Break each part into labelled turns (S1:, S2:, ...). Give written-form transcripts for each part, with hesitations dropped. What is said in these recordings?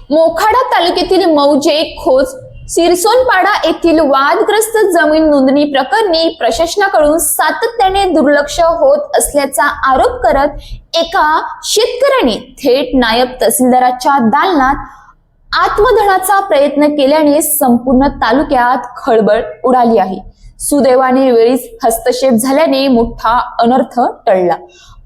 S1: मोखाडा तालुक्यातील मौजे खोज सिरसोनपाडा येथील वादग्रस्त जमीन नोंदणी प्रकरणी प्रशासनाकडून सातत्याने दुर्लक्ष होत असल्याचा आरोप करत एका शेतकऱ्याने थेट नायब तहसीलदाराच्या दालनात आत्मदहनाचा प्रयत्न केल्याने संपूर्ण तालुक्यात खळबळ उडाली आहे। सुदैवाने वेळीच हस्तक्षेप झाल्याने मोठा अनर्थ टळला।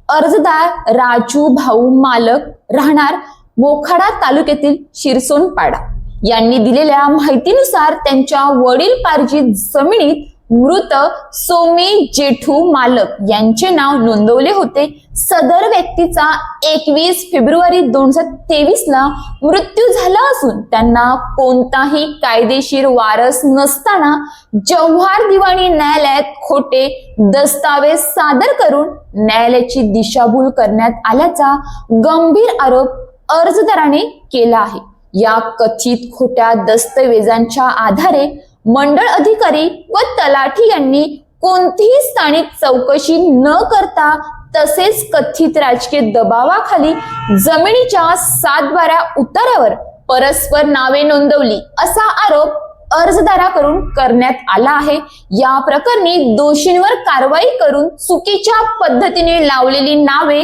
S1: अर्जदार राजू भाऊ मालक राहणार मोखाडा तालुक्यातील शिरसोनपाडा यांनी दिलेल्या माहितीनुसार त्यांच्या वडीलपार्जित जमिनीत मृत सोमी जेठू मालक यांचे नाव नोंदवले होते। सदर व्यक्तीचा 21 फेब्रुवारी 2023 ला मृत्यू झाला असून त्यांना कोणताही कायदेशीर वारस नसताना जव्हार दिवाणी न्यायालयात खोटे दस्तावेज सादर करून न्यायालयाची दिशाभूल करण्यात आल्याचा गंभीर आरोप अर्जदाराने केला आहे। या कथित खोट्या दस्तावेजांच्या आधारे मंडळ अधिकारी व तलाठी यांनी कोणतीही स्थानिक चौकशी न करता तसेच कथित राजकीय दबावाखाली जमिनीच्या 7/12 उतार्यावर परस्पर नावे नोंदवली असा आरोप अर्जदाराकडून करण्यात आला आहे। या प्रकरणी दोषींवर कारवाई करून चुकीच्या पद्धतीने लावलेली नावे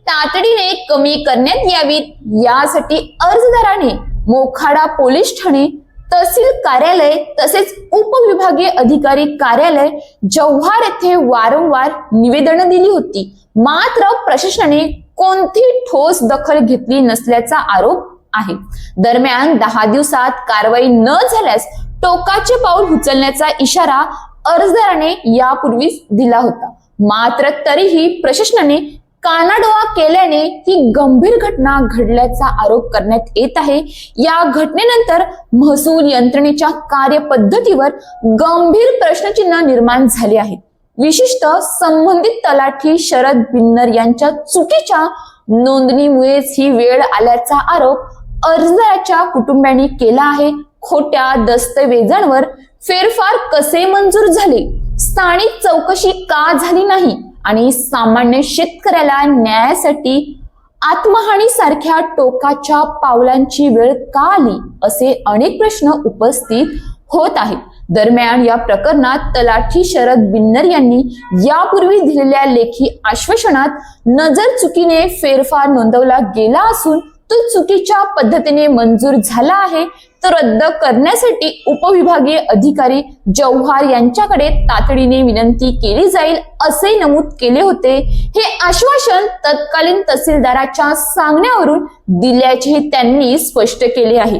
S1: तातडीने कमी करण्यात यावीत, यासाठी अर्जदाराने मोखाडा पोलीस ठाणे, तहसील कार्यालय तसेच उपविभागीय अधिकारी कार्यालय जव्हार येथे वारंवार निवेदन दिली होती, मात्र प्रशासनाने कोणतीही ठोस दखल घेतली नसल्याचा आरोप आहे। दरम्यान 10 दिवसात कारवाई न झाल्यास टोकाचे पाऊल उचलण्याचा इशारा अर्जदाराने यापूर्वीच दिला होता, मात्र तरीही प्रशासनाने कानाडोळा केल्याने ही गंभीर घटना घडल्याचा आरोप करण्यात येत आहे। या घटनेनंतर महसूल यंत्रणेच्या कार्यपद्धतीवर गंभीर प्रश्नचिन्ह निर्माण झाले आहे। विशिष्ट संबंधित तलाठी शरद बिन्नर यांच्या चुकीच्या नोंदणीमुळेच ही वेळ आल्याचा आरोप अर्जदाराच्या कुटुंबियांनी केला आहे। खोट्या दस्तऐवजांवर फेरफार कसे मंजूर झाले, स्थानिक चौकशी का झाली नाही आणि सामान्य शेतकऱ्याला न्यायासाठी आत्महानी सारख्या टोकाच्या पावलांची वेळ का आली, असे अनेक प्रश्न उपस्थित होत आहेत। दरम्यान या प्रकरणात तलाठी शरद बिन्नर यांनी यापूर्वी दिलेल्या लेखी आश्वासनात नजर चुकीने फेरफार नोंदवला गेला असून तो चुकीच्या पद्धतीने मंजूर झाला आहे, तो रद्द करण्यासाठी उपविभागीय अधिकारी जव्हार यांच्याकडे तातडीने विनंती केली जाईल असे नमूद केले होते। हे आश्वासन तत्कालीन तहसीलदाराच्या सांगण्यावरून दिल्याचेही त्यांनी स्पष्ट केले आहे।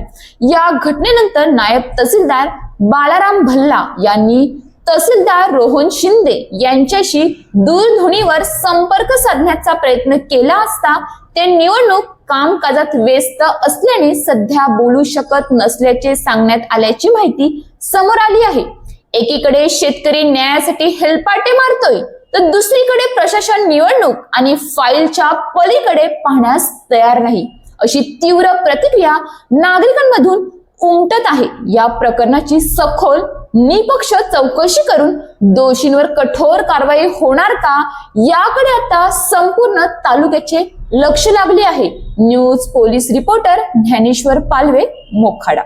S1: या घटनेनंतर नायब तहसीलदार बाळाराम भल्ला यांनी तहसीलदार रोहन शिंदे यांच्याशी दूरध्वनीवर संपर्क साधण्याचा प्रयत्न केला असता ते निवडणूक कामकाजात व्यस्त असल्याने सध्या बोलू शकत नसल्याचे सांगण्यात आल्याची माहिती समोर आली आहे। एकीकडे शेतकरी न्यायासाठी हेलपाटे मारतोय, तर दुसरीकडे प्रशासन निवडणूक आणि फाईलच्या पलीकडे पाहण्यास तयार नाही, अशी तीव्र प्रतिक्रिया नागरिकांमधून उमटत आहे। या प्रकरणाची सखोल निपक्ष चौकशी करून दोषींवर कठोर कारवाई होणार का, याकडे आता संपूर्ण तालुक्याचे लक्ष लागले आहे। News police reporter Dnyaneshwar Palve, Mokhada.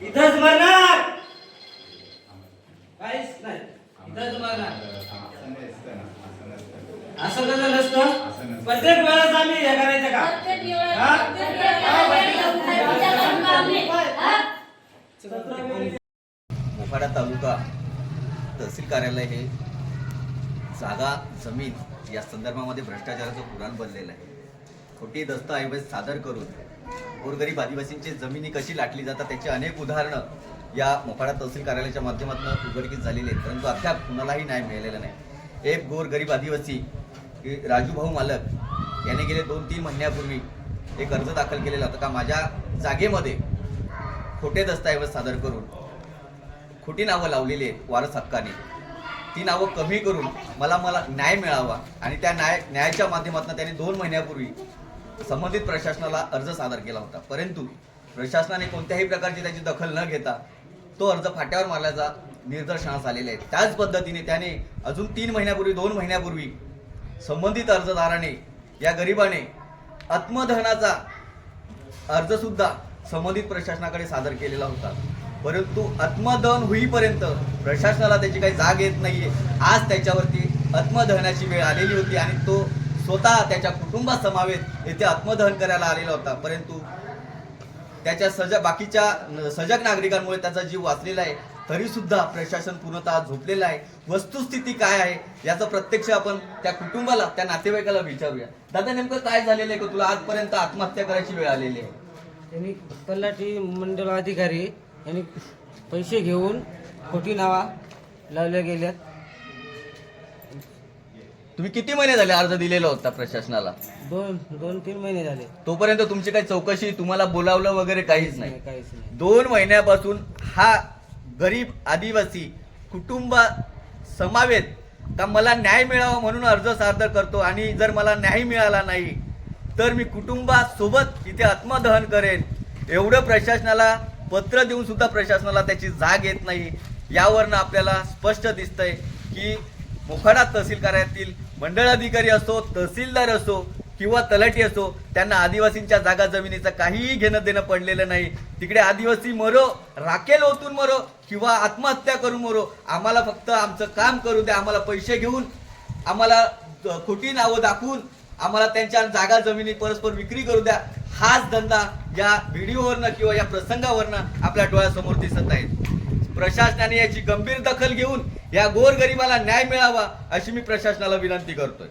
S2: इथंच मरणार, काहीच नाही, इथंच मरणार। असं कसं नसतं, प्रत्येक वेळेस आम्ही हे करायचं का?
S3: मोखाडा तालुका तहसील कार्यालय हे जागा जमीन या संदर्भामध्ये भ्रष्टाचाराचं पुराण बनलेलं आहे। खोटी दस्तऐवज सादर करून गोरगरीब आदिवासींची जमिनी कशी लाटली जातात त्याची अनेक उदाहरणं या मोखाडा तहसील कार्यालयाच्या माध्यमातून उघडकीस झालेली आहेत, परंतु अद्याप कुणालाही न्याय मिळालेला नाही. एक गोरगरीब आदिवासी राजूभाऊ मालक याने गेले 2-3 महिन्यापूर्वी एक अर्ज दाखल केलेला होता का माझ्या जागेमध्ये खोटे दस्तऐवज सादर करून खोटी नावं लावलेली आहेत वारस हक्काने, ती नावं कमी करून मला न्याय मिळावा आणि त्या न्यायाच्या माध्यमातून त्याने 2 महिन्यापूर्वी संबंधित प्रशासनाला अर्ज सादर केला होता, परंतु प्रशासनाने कोणत्याही प्रकारची त्याची दखल न घेता तो अर्ज फाट्यावर मारल्याचा निदर्शनास आलेला आहे. त्याच पद्धतीने त्याने अजून 2 महिन्यापूर्वी संबंधित अर्जदाराने या गरिबाने आत्मदहनाचा अर्ज सुद्धा संबंधित प्रशासनाकडे सादर केलेला होता, परंतु आत्मदहन होईपर्यंत प्रशासनाला त्याची काही जाग येत नाहीये. आज त्याच्यावरती आत्मदहनाची वेळ आलेली होती आणि तो स्वतः त्याच्या कुटुंबासमवेत येथे आत्मदहन करायला आलेला होता, परंतु त्याच्या बाकीच्या सजग नागरिकांमुळे त्याचा जीव वाचलेला आहे. तरी सुद्धा प्रशासन पूर्णतः झोपलेलं आहे. वस्तुस्थिती काय आहे याचं प्रत्यक्ष आपण त्या कुटुंबाला, त्या नातेवाईकाला विचारूया. दादा, नेमकं काय झालेलं आहे का तुला आजपर्यंत आत्महत्या करायची वेळ आलेली आहे?
S2: त्यांनी तलाठी मंडळ अधिकारी यांनी पैसे घेऊन खोटी नावा लावल्या गेल्यात.
S3: तुम्ही किती महिने झाले अर्ज दिलेला होता प्रशासनाला?
S2: 2-3 महिने झाले.
S3: तोपर्यंत तुमची काही चौकशी, तुम्हाला बोलावलं वगैरे काहीच नाही?
S2: काहीच नाही.
S3: 2 महिन्यापासून हा गरीब आदिवासी कुटुंब समावेत का मला न्याय मिळावा म्हणून अर्ज सादर करतो आणि जर मला न्याय मिळाला नाही तर मी कुटुंबासोबत इथे आत्मदहन करेन, एवढं प्रशासनाला पत्र देऊन सुद्धा प्रशासनाला त्याची जाग येत नाही. यावरनं आपल्याला स्पष्ट दिसतंय की मोखाडा तहसील कार्यालयातील मंडळ अधिकारी असो, तहसीलदार असो किंवा तलाठी असो, त्यांना आदिवासींच्या जागा जमिनीचं काहीही घेणं देणं पडलेलं नाही. तिकडे आदिवासी मरो, राखेल ओतून मरो किंवा आत्महत्या करून मरो, आम्हाला फक्त आमचं काम करू द्या, आम्हाला पैसे घेऊन, आम्हाला खोटी नावं दाखवून आम्हाला त्यांच्या जागा जमिनी परस्पर विक्री करू द्या. हाच धंदा या व्हिडिओवरनं किंवा या प्रसंगावरनं आपल्या डोळ्यासमोर दिसत आहे. प्रशासनाने याची गंभीर दखल घेऊन या गोरगरिबाला न्याय मिळावा अशी मी प्रशासनाला विनंती करतोय.